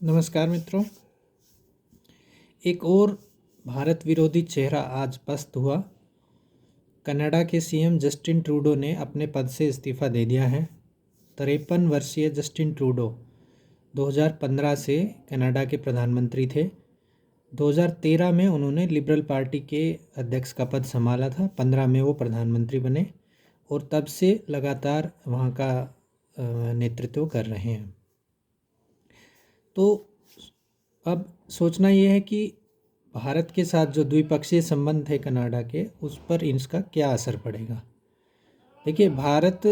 नमस्कार मित्रों। एक और भारत विरोधी चेहरा आज पस्त हुआ। कनाडा के सीएम जस्टिन ट्रूडो ने अपने पद से इस्तीफा दे दिया है। 53 वर्षीय जस्टिन ट्रूडो 2015 से कनाडा के प्रधानमंत्री थे। 2013 में उन्होंने लिबरल पार्टी के अध्यक्ष का पद संभाला था। 15 में वो प्रधानमंत्री बने और तब से लगातार वहाँ का नेतृत्व कर रहे हैं। तो अब सोचना ये है कि भारत के साथ जो द्विपक्षीय संबंध है कनाडा के, उस पर इसका क्या असर पड़ेगा। देखिए, भारत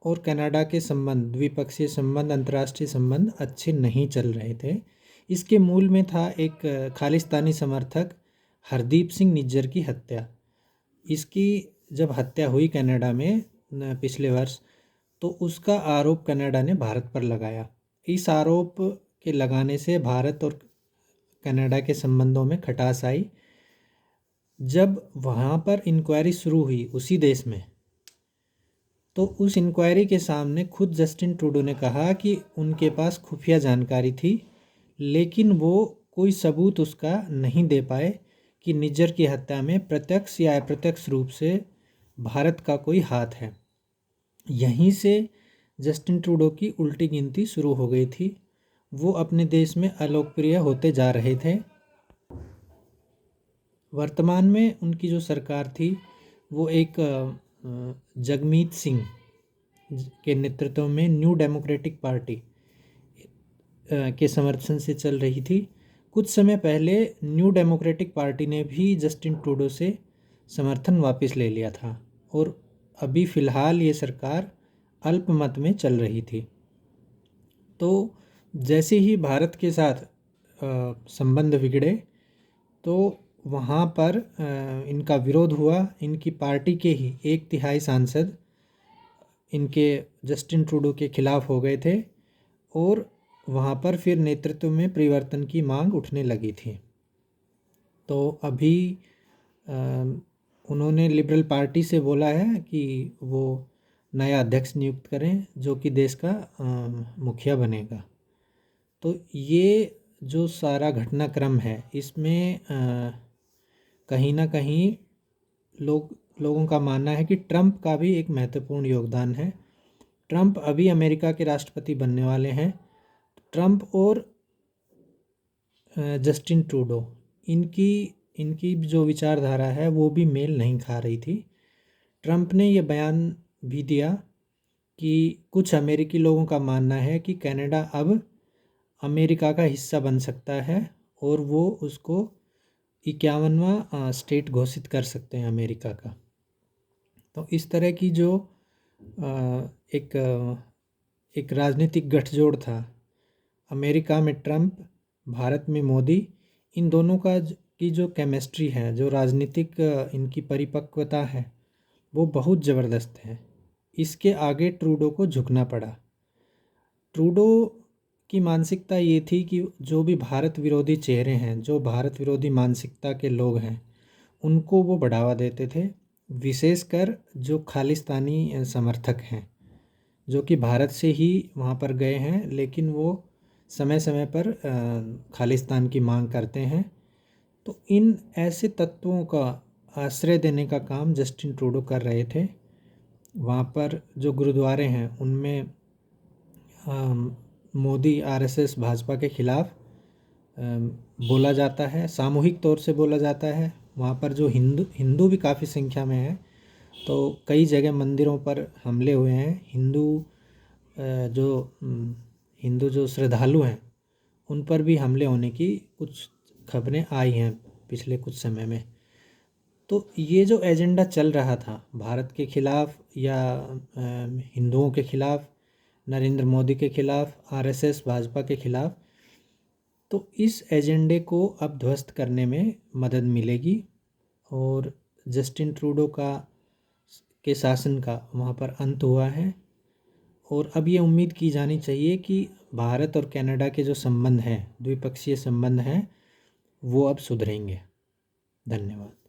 और कनाडा के संबंध, द्विपक्षीय संबंध, अंतर्राष्ट्रीय संबंध अच्छे नहीं चल रहे थे। इसके मूल में था एक खालिस्तानी समर्थक हरदीप सिंह निज्जर की हत्या। इसकी जब हत्या हुई कनाडा में पिछले वर्ष, तो उसका आरोप कनाडा ने भारत पर लगाया। इस आरोप के लगाने से भारत और कनाडा के संबंधों में खटास आई। जब वहाँ पर इंक्वायरी शुरू हुई उसी देश में, तो उस इंक्वायरी के सामने खुद जस्टिन ट्रूडो ने कहा कि उनके पास खुफिया जानकारी थी, लेकिन वो कोई सबूत उसका नहीं दे पाए कि निज्जर की हत्या में प्रत्यक्ष या अप्रत्यक्ष रूप से भारत का कोई हाथ है। यहीं से जस्टिन ट्रूडो की उल्टी गिनती शुरू हो गई थी। वो अपने देश में अलोकप्रिय होते जा रहे थे। वर्तमान में उनकी जो सरकार थी वो एक जगमीत सिंह के नेतृत्व में न्यू डेमोक्रेटिक पार्टी के समर्थन से चल रही थी। कुछ समय पहले न्यू डेमोक्रेटिक पार्टी ने भी जस्टिन ट्रूडो से समर्थन वापस ले लिया था और अभी फ़िलहाल ये सरकार अल्पमत में चल रही थी। तो जैसे ही भारत के साथ संबंध बिगड़े, तो वहाँ पर इनका विरोध हुआ। इनकी पार्टी के ही 1/3 सांसद इनके जस्टिन ट्रूडो के खिलाफ हो गए थे और वहाँ पर फिर नेतृत्व में परिवर्तन की मांग उठने लगी थी। तो अभी उन्होंने लिबरल पार्टी से बोला है कि वो नया अध्यक्ष नियुक्त करें जो कि देश का मुखिया बनेगा। तो ये जो सारा घटनाक्रम है, इसमें कहीं ना कहीं लोगों का मानना है कि ट्रंप का भी एक महत्वपूर्ण योगदान है। ट्रंप अभी अमेरिका के राष्ट्रपति बनने वाले हैं। ट्रंप और जस्टिन ट्रूडो, इनकी जो विचारधारा है वो भी मेल नहीं खा रही थी। ट्रंप ने ये बयान भी दिया कि कुछ अमेरिकी लोगों का मानना है कि कनाडा अब अमेरिका का हिस्सा बन सकता है और वो उसको 51वां स्टेट घोषित कर सकते हैं अमेरिका का। तो इस तरह की जो एक राजनीतिक गठजोड़ था, अमेरिका में ट्रंप, भारत में मोदी, इन दोनों की जो केमिस्ट्री है, जो राजनीतिक इनकी परिपक्वता है, वो बहुत ज़बरदस्त है। इसके आगे ट्रूडो को झुकना पड़ा। ट्रूडो की मानसिकता ये थी कि जो भी भारत विरोधी चेहरे हैं, जो भारत विरोधी मानसिकता के लोग हैं, उनको वो बढ़ावा देते थे। विशेषकर जो खालिस्तानी समर्थक हैं, जो कि भारत से ही वहाँ पर गए हैं, लेकिन वो समय समय पर खालिस्तान की मांग करते हैं। तो इन ऐसे तत्वों का आश्रय देने का काम जस्टिन ट्रूडो कर रहे थे। वहाँ पर जो गुरुद्वारे हैं उनमें मोदी, आरएसएस, भाजपा के खिलाफ बोला जाता है, सामूहिक तौर से बोला जाता है। वहाँ पर जो हिंदू भी काफ़ी संख्या में है, तो कई जगह मंदिरों पर हमले हुए हैं। हिंदू जो श्रद्धालु हैं उन पर भी हमले होने की कुछ खबरें आई हैं पिछले कुछ समय में। तो ये जो एजेंडा चल रहा था भारत के खिलाफ या हिंदुओं के खिलाफ, नरेंद्र मोदी के खिलाफ, आरएसएस, भाजपा के खिलाफ, तो इस एजेंडे को अब ध्वस्त करने में मदद मिलेगी और जस्टिन ट्रूडो के शासन का वहाँ पर अंत हुआ है। और अब ये उम्मीद की जानी चाहिए कि भारत और कनाडा के जो संबंध हैं, द्विपक्षीय संबंध हैं, वो अब सुधरेंगे। धन्यवाद।